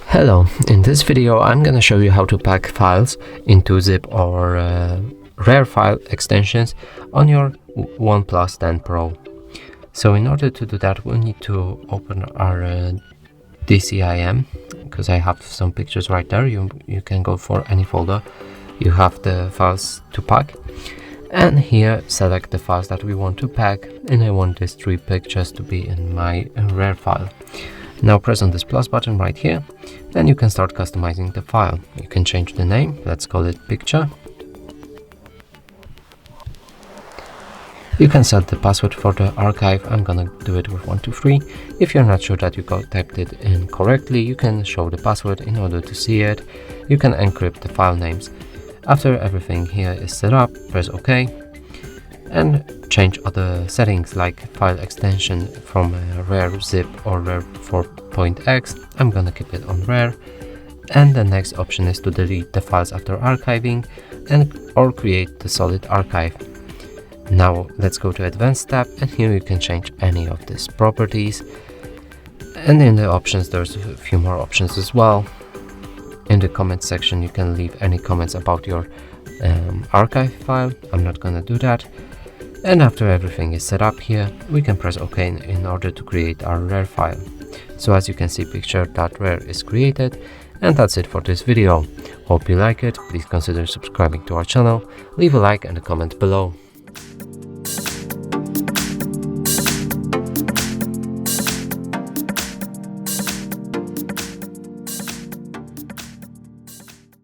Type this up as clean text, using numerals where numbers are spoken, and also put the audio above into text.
Hello, in this video I'm gonna show you how to pack files into zip or Rar file extensions on your OnePlus 10 Pro. So in order to do that, we'll need to open our DCIM, because I have some pictures right there. You can go for any folder. You have the files to pack, and here select the files that we want to pack, and I want these 3 pictures to be in my Rar file. Now press on this plus button right here, and you can start customizing the file. You can change the name, let's call it picture. You can set the password for the archive. I'm gonna do it with 123. If you're not sure that you typed it in correctly, you can show the password in order to see it. You can encrypt the file names. After everything here is set up, press OK and change other settings like file extension from Rar Zip or Rar 4.x. I'm gonna keep it on Rar. And the next option is to delete the files after archiving or create the solid archive. Now let's go to Advanced tab, and here you can change any of these properties. And in the options there's a few more options as well. In the comment section you can leave any comments about your archive file. I'm not gonna do that. And after everything is set up here, we can press OK in order to create our Rar file. So as you can see, picture.rar is created, and that's it for this video. Hope you like it. Please consider subscribing to our channel, leave a like and a comment below.